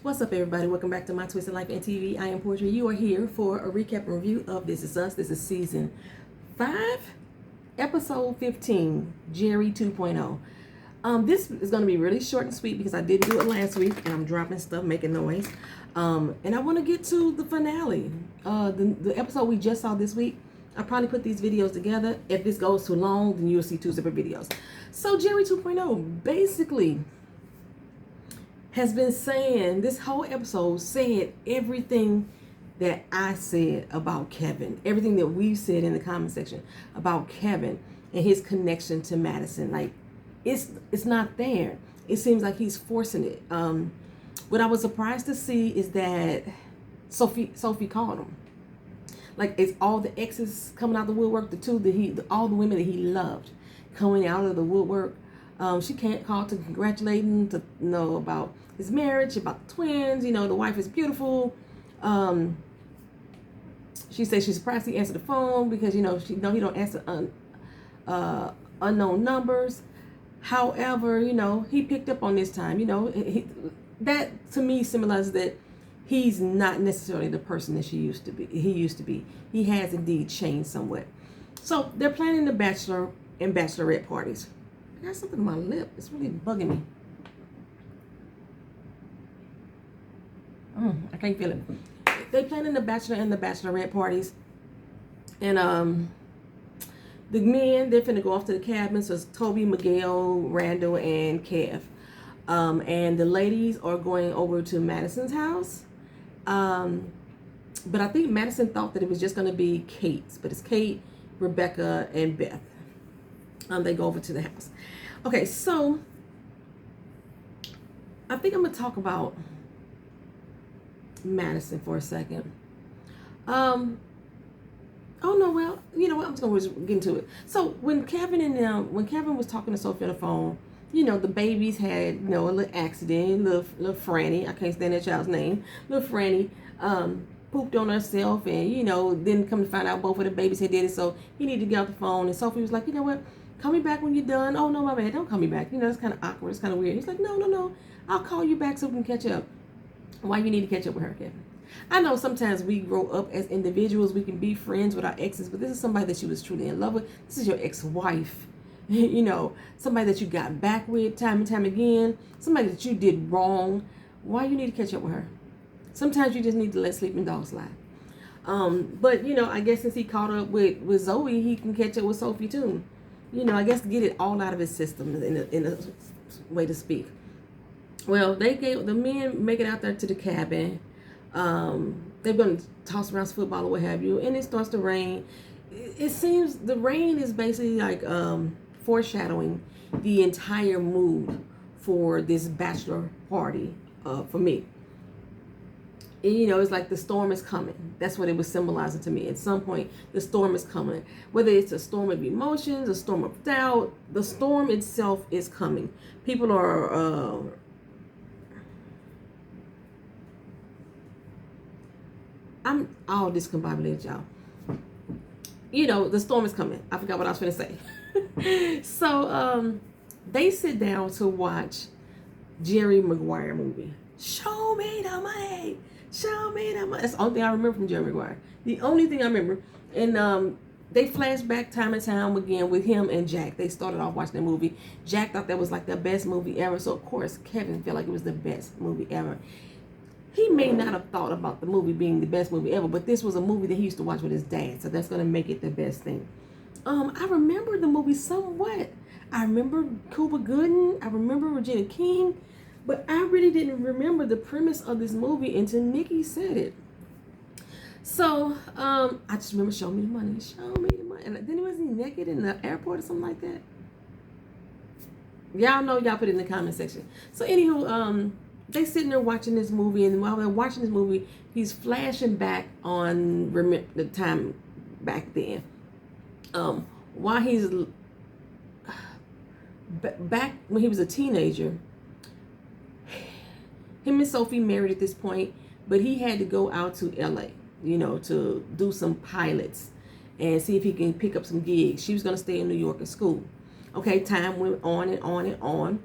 What's up, everybody? Welcome back to My Twisted Life and TV. I am Portia. You are here for a recap and review of This Is Us. This is season 5, episode 15, Jerry 2.0. This is going to be really short and sweet because I didn't do it last week and I'm dropping stuff, making noise. And I want to get to the finale. The episode we just saw this week. I'll probably put these videos together. If this goes too long, then you'll see 2 separate videos. So Jerry 2.0 basically has been saying, this whole episode said everything that I said about Kevin, everything that we've said in the comment section about Kevin and his connection to Madison. Like, it's not there. It seems like he's forcing it. What I was surprised to see is that Sophie called him. Like, it's all the exes coming out of the woodwork, all the women that he loved coming out of the woodwork. She can't call to congratulate him, to know about his marriage, about the twins. You know, the wife is beautiful. She says she's surprised he answered the phone because, you know, he don't answer unknown numbers. However, you know, he picked up on this time. You know, that to me symbolizes that he's not necessarily the person that he used to be. He has indeed changed somewhat. So they're planning the bachelor and bachelorette parties. I got something on my lip. It's really bugging me. I can't feel it. They planning the bachelor and the bachelorette parties. And the men, they're finna go off to the cabin. So it's Toby, Miguel, Randall, and Kev. And the ladies are going over to Madison's house. But I think Madison thought that it was just going to be Kate's. But it's Kate, Rebecca, and Beth. They go over to the house. Okay, so I think I'm going to talk about Madison for a second. Oh no, well, you know what? I'm just going to get into it. So when Kevin was talking to Sophie on the phone, you know, the babies had, you know, a little accident. Little Franny, I can't stand that child's name. Little Franny pooped on herself, and, you know, then come to find out both of the babies had did it. So he needed to get off the phone, and Sophie was like, you know what? Call me back when you're done. Oh, no, my bad. Don't call me back. You know, it's kind of awkward. It's kind of weird. He's like, no. I'll call you back so we can catch up. Why you need to catch up with her, Kevin? I know sometimes we grow up as individuals. We can be friends with our exes, but this is somebody that you was truly in love with. This is your ex-wife. You know, somebody that you got back with time and time again. Somebody that you did wrong. Why you need to catch up with her? Sometimes you just need to let sleeping dogs lie. But, you know, I guess since he caught up with Zoe, he can catch up with Sophie too. You know, I guess to get it all out of his system in a way to speak. Well, the men make it out there to the cabin. They're going to toss around some football or what have you, and it starts to rain. It seems the rain is basically like foreshadowing the entire mood for this bachelor party for me. And, you know, it's like the storm is coming. That's what it was symbolizing to me. At some point, the storm is coming. Whether it's a storm of emotions, a storm of doubt, the storm itself is coming. People are I'm all discombobulated, y'all. You know, the storm is coming. I forgot what I was going to say. So, they sit down to watch Jerry Maguire movie. Show me the money. Show me the money. That's the only thing I remember from Jerry Maguire. The only thing I remember. And they flash back time and time again with him and Jack. They started off watching the movie. Jack thought that was like the best movie ever. So, of course, Kevin felt like it was the best movie ever. He may not have thought about the movie being the best movie ever, but this was a movie that he used to watch with his dad, so that's going to make it the best thing. I remember the movie somewhat. I remember Cuba Gooding. I remember Regina King, but I really didn't remember the premise of this movie until Nikki said it. So, I just remember Show Me the Money. Show me the money. And then was he naked in the airport or something like that? Y'all know, y'all put it in the comment section. So, anywho, they sitting there watching this movie, and while they're watching this movie, he's flashing back on the time back then. While he's back when he was a teenager, him and Sophie married at this point, but he had to go out to LA, you know, to do some pilots and see if he can pick up some gigs. She was going to stay in New York at school. Okay, time went on and on and on.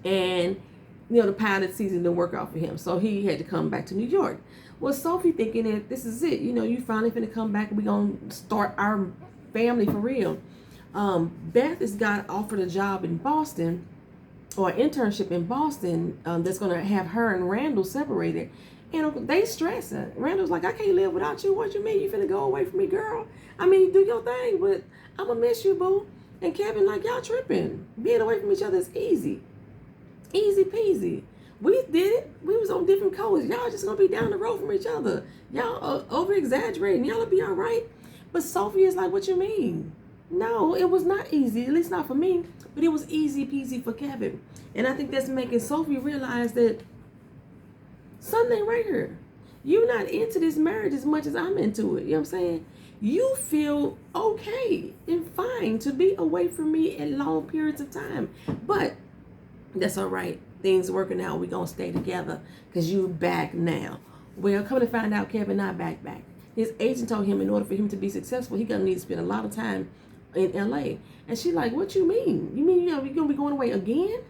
And the pilot season didn't work out for him, so he had to come back to New York. Well, Sophie thinking that this is it, you finally finna come back and we gonna start our family for real. Beth has got offered a job in Boston, or an internship in Boston, that's gonna have her and Randall separated. And they stressing. Randall's like, I can't live without you. What you mean? You finna go away from me, girl? I mean, do your thing, but I'm gonna miss you, boo. And Kevin like, y'all tripping. Being away from each other is easy. Easy peasy. We did it. We was on different coasts. Y'all just gonna be down the road from each other. Y'all over exaggerating. Y'all'll be all right. But Sophie is like, what you mean? No, it was not easy. At least not for me. But it was easy peasy for Kevin. And I think that's making Sophie realize that something ain't right here. You're not into this marriage as much as I'm into it. You know what I'm saying? You feel okay and fine to be away from me at long periods of time. But that's all right. Things working out. We're going to stay together because you back now. Well, come to find out, Kevin not back. His agent told him in order for him to be successful, he going to need to spend a lot of time in LA. And she like, what you mean? You mean you're going to be going away again?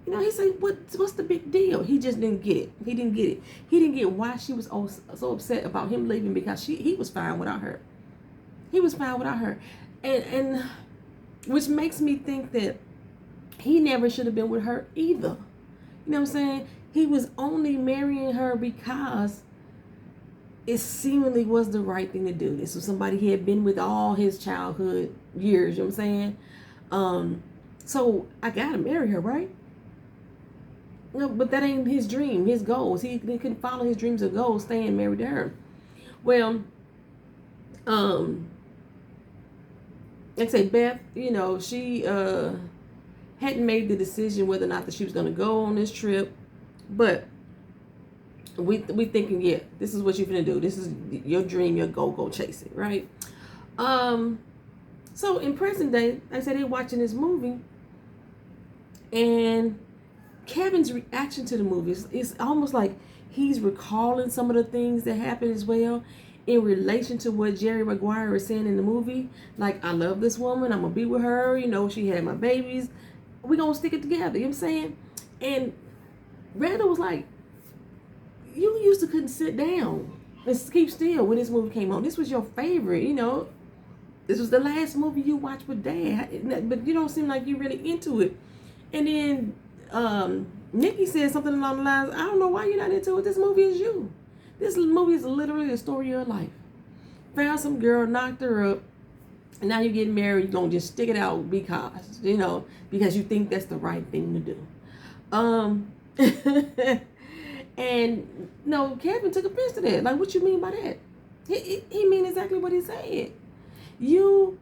He said, what's the big deal? He just didn't get it. He didn't get it. He didn't get why she was so upset about him leaving, because he was fine without her. He was fine without her. And which makes me think that he never should have been with her either. You know what I'm saying? He was only marrying her because it seemingly was the right thing to do. This was somebody he had been with all his childhood years. You know what I'm saying? So I gotta marry her, right? No, but that ain't his dream, his goals. He couldn't follow his dreams or goals staying married to her. Well, like I say, Beth, she hadn't made the decision whether or not that she was going to go on this trip, but we thinking, yeah, this is what you're going to do. This is your dream, your goal, go chase it, right? So in present day, like I said, they're watching this movie, and Kevin's reaction to the movie is almost like he's recalling some of the things that happened as well in relation to what Jerry Maguire is saying in the movie. Like, I love this woman. I'm going to be with her. She had my babies. We're going to stick it together. You know what I'm saying? And Randall was like, you used to couldn't sit down and keep still when this movie came on. This was your favorite, This was the last movie you watched with Dad. But you don't seem like you're really into it. And then Nikki said something along the lines, I don't know why you're not into it. This movie is you. This movie is literally the story of your life. Found some girl, knocked her up, and now you're getting married. You're going to just stick it out because you think that's the right thing to do. And no, Kevin took offense to that. Like, what you mean by that? He mean exactly what he said. You,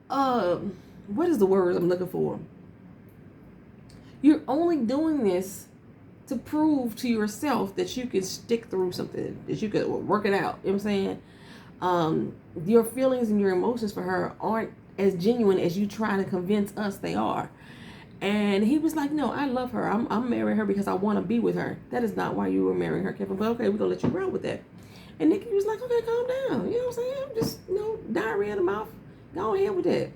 what is the word I'm looking for? You're only doing this to prove to yourself that you can stick through something, that you could work it out. You know what I'm saying? Your feelings and your emotions for her aren't as genuine as you try to convince us they are. And he was like, no, I love her. I'm marrying her because I want to be with her. That is not why you were marrying her, Kevin. But okay, we're going to let you run with that. And Nikki was like, okay, calm down. You know what I'm saying? Just, diarrhea in the mouth. Go ahead with that.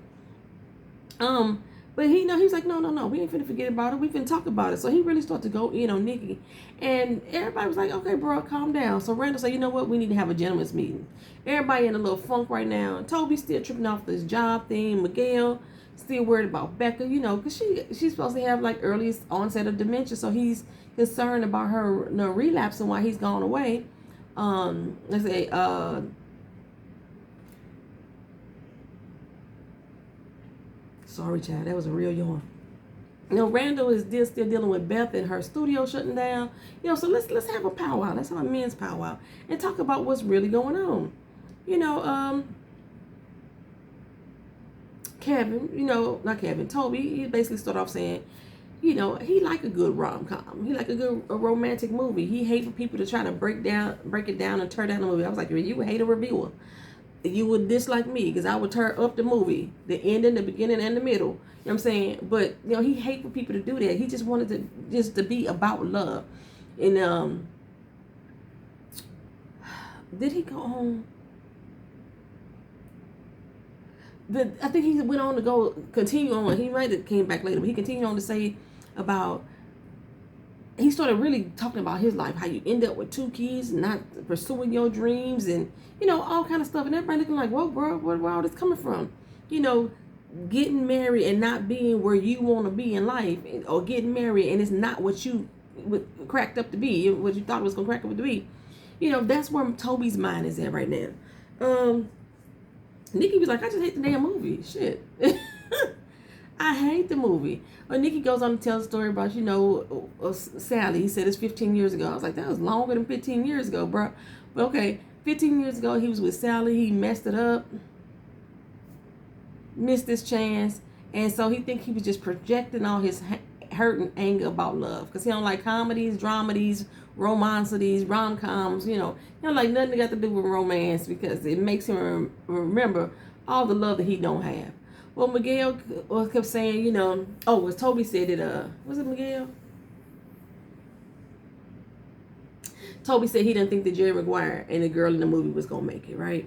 But he was like, no, we ain't finna forget about it. We finna talk about it. So he really started to go in on Nikki. And everybody was like, okay, bro, calm down. So Randall said, you know what? We need to have a gentleman's meeting. Everybody in a little funk right now. And Toby's still tripping off this job thing. Miguel still worried about Becca, because she's supposed to have like earliest onset of dementia. So he's concerned about her relapsing while he's gone away. Let's say, sorry, child, that was a real yawn. Randall is still dealing with Beth and her studio shutting down. So let's have a powwow. Let's have a men's powwow and talk about what's really going on. Kevin, not Kevin, Toby, he basically started off saying, he like a good rom-com. He like a romantic movie. He hate for people to try to break it down and tear down the movie. I was like, you would hate a reviewer. You would dislike me because I would tear up the movie, the ending, the beginning, and the middle. You know what I'm saying? But, he hate for people to do that. He just wanted to be about love. And, did he go on? I think he went on to continue on. He might have came back later, but he continued on to say about he started really talking about his life, how you end up with 2 kids, not pursuing your dreams, and all kind of stuff. And everybody looking like, "Whoa, bro, where all this coming from?" You know, getting married and not being where you want to be in life, or getting married and it's not what you cracked up to be, what you thought it was gonna crack up to be. That's where Toby's mind is at right now. Nikki was like, "I just hate the damn movie. Shit." I hate the movie. But Nikki goes on to tell a story about, Sally. He said it's 15 years ago. I was like, that was longer than 15 years ago, bro. But okay, 15 years ago, he was with Sally. He messed it up. Missed this chance. And so he think he was just projecting all his hurt and anger about love. Because he don't like comedies, dramedies, romancedies, rom-coms, he don't like nothing that got to do with romance, because it makes him remember all the love that he don't have. Well, Miguel kept saying, was Toby said it, was it Miguel? Toby said he didn't think that Jerry Maguire and the girl in the movie was going to make it, right?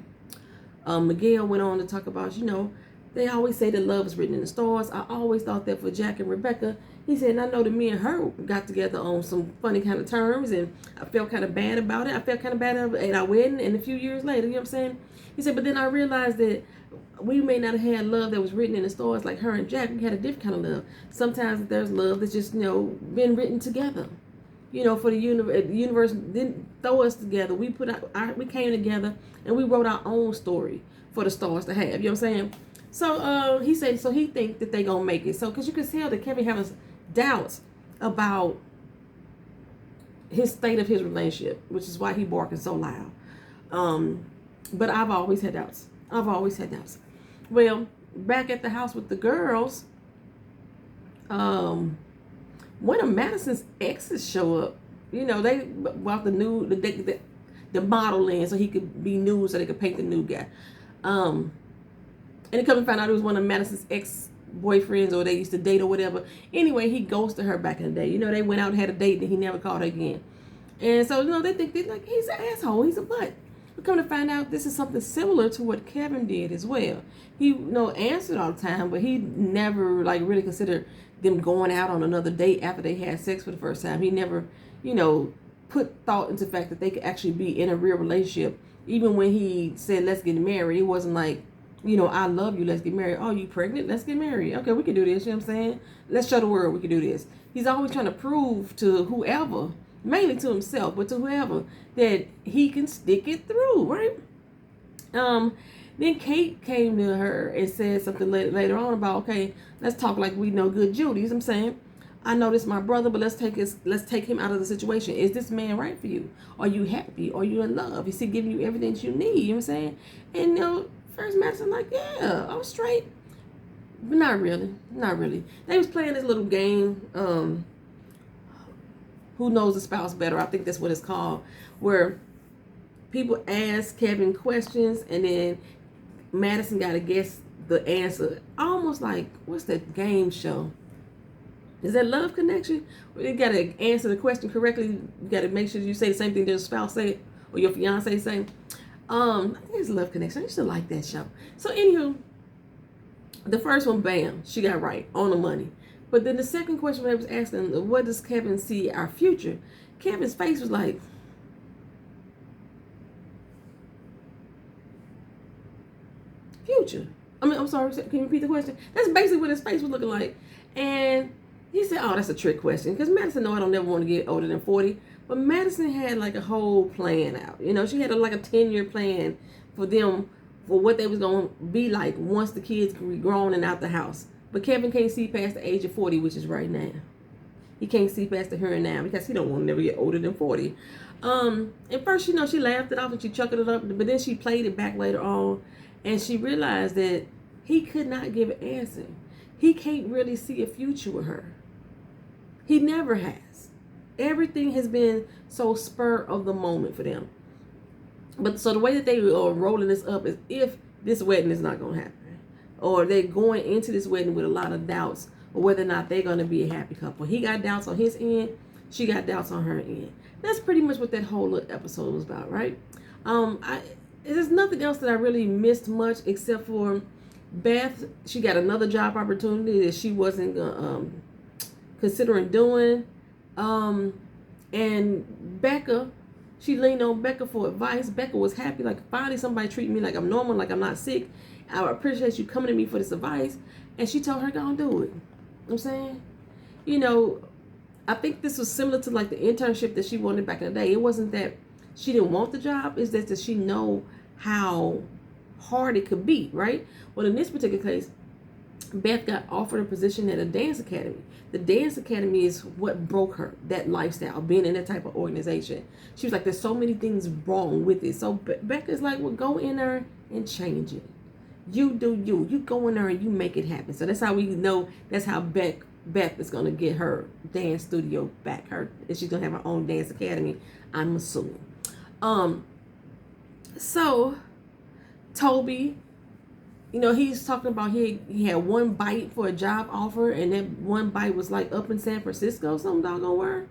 Miguel went on to talk about, they always say that love is written in the stars. I always thought that for Jack and Rebecca. He said, and I know that me and her got together on some funny kind of terms, and I felt kind of bad about it. I felt kind of bad at our wedding, and a few years later, you know what I'm saying? He said, but then I realized that we may not have had love that was written in the stars like her and Jack. We had a different kind of love. Sometimes there's love that's just, been written together. For the universe didn't throw us together. We we came together and we wrote our own story for the stars to have. You know what I'm saying? So he said, so he think that they gonna make it. So because you can tell that Kevin having doubts about his state of his relationship, which is why he barking so loud. But I've always had doubts. Well, back at the house with the girls, one of Madison's exes show up. They brought the model in so he could be nude, so they could paint the new guy. And he come and find out it was one of Madison's ex-boyfriends, or they used to date or whatever. Anyway, he ghosted her back in the day. They went out and had a date and he never called her again. And so, they think they're like, he's an asshole, he's a butt. We come to find out this is something similar to what Kevin did as well. He answered all the time, but he never really considered them going out on another date after they had sex for the first time. He never, put thought into the fact that they could actually be in a real relationship. Even when he said, let's get married, it wasn't like, I love you, let's get married. Oh, you pregnant? Let's get married. Okay, we can do this, you know what I'm saying? Let's show the world we can do this. He's always trying to prove to whoever, mainly to himself, but to whoever, that he can stick it through, right? Then Kate came to her and said something later on about, okay, let's talk like we know good Judy. You know what I'm saying? I know this is my brother, but let's take him out of the situation. Is this man right for you? Are you happy? Are you in love? Is he giving you everything that you need? You know what I'm saying? And first Madison like, yeah, I'm straight. But not really. They was playing this little game, who knows the spouse better? I think that's what it's called, where people ask Kevin questions and then Madison got to guess the answer. Almost like, what's that game show? Is that Love Connection? Where you got to answer the question correctly. You got to make sure you say the same thing your spouse say or your fiance say. I think it's Love Connection. I used to like that show. So anywho, the first one, bam, she got right on the money. But then the second question I was asking, what does Kevin see our future? Kevin's face was like, future. I'm sorry, can you repeat the question? That's basically what his face was looking like. And he said, oh, that's a trick question. Because Madison know I don't never want to get older than 40. But Madison had like a whole plan out. She had a 10-year plan for them, for what they was going to be like once the kids could be grown and out the house. But Kevin can't see past the age of 40, which is right now. He can't see past the here and now because he don't want to never get older than 40. At first, she laughed it off and she chuckled it up, but then she played it back later on and she realized that he could not give an answer. He can't really see a future with her. He never has. Everything has been so spur of the moment for them. But so the way that they are rolling this up is if this wedding is not going to happen, or they're going into this wedding with a lot of doubts or whether or not they're going to be a happy couple. He got doubts on his end. She got doubts on her end. That's pretty much what that whole little episode was about, right? There's nothing else that I really missed much except for Beth. She got another job opportunity that she wasn't considering doing. And Becca, she leaned on Becca for advice. Becca was happy, like finally somebody treating me like I'm normal, like I'm not sick. I appreciate you coming to me for this advice. And she told her, go and do it. You know what I'm saying? You know, I think this was similar to like the internship that she wanted back in the day. It wasn't that she didn't want the job, it's that she know how hard it could be, right? Well, in this particular case, Beth got offered a position at a dance academy. The dance academy is what broke her, that lifestyle, being in that type of organization. She was like, there's so many things wrong with it. So Becca's like, well, go in there and change it. You do you. You go in there and you make it happen. So that's how we know, that's how Beth is going to get her dance studio back. She's going to have her own dance academy, I'm assuming. So Toby, you know, he's talking about he had one bite for a job offer, and that one bite was like up in San Francisco, some doggone word.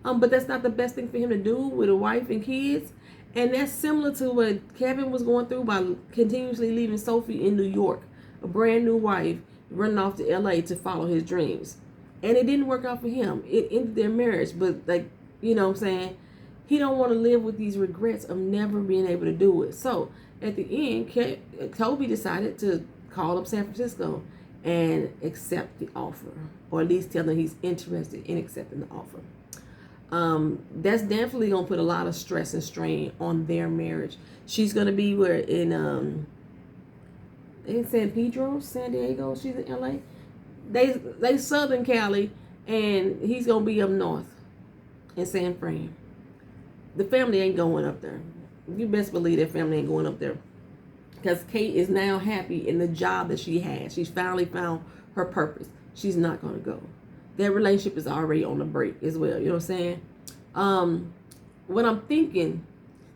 But that's not the best thing for him to do with a wife and kids. And that's similar to what Kevin was going through by continuously leaving Sophie in New York, a brand new wife, running off to LA to follow his dreams. And it didn't work out for him. It ended their marriage. But like, you know what I'm saying? He don't want to live with these regrets of never being able to do it. So at the end, Toby decided to call up San Francisco and accept the offer, or at least tell them he's interested in accepting the offer. That's definitely gonna put a lot of stress and strain on their marriage. She's gonna be in San Pedro, San Diego. She's in LA. They Southern Cali, and he's gonna be up north in San Fran. The family ain't going up there. You best believe that family ain't going up there, because Kate is now happy in the job that she has. She's finally found her purpose. She's not gonna go. Their relationship is already on the break as well. You know what I'm saying? What I'm thinking,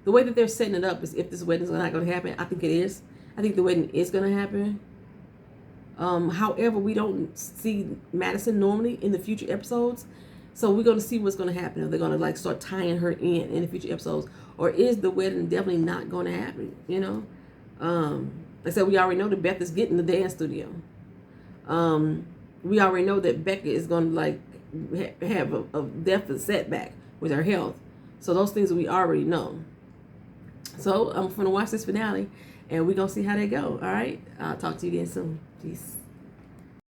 the way that they're setting it up is, if this wedding is not going to happen, I think it is. I think the wedding is going to happen. However, we don't see Madison normally in the future episodes. So we're going to see what's going to happen. Are they going to like start tying her in the future episodes? Or is the wedding definitely not going to happen? You know? Like I said, we already know that Beth is getting the dance studio. We already know that Becca is going to like have a definite setback with her health. So those things we already know. So I'm going to watch this finale, and we're going to see how they go. All right? I'll talk to you again soon. Peace.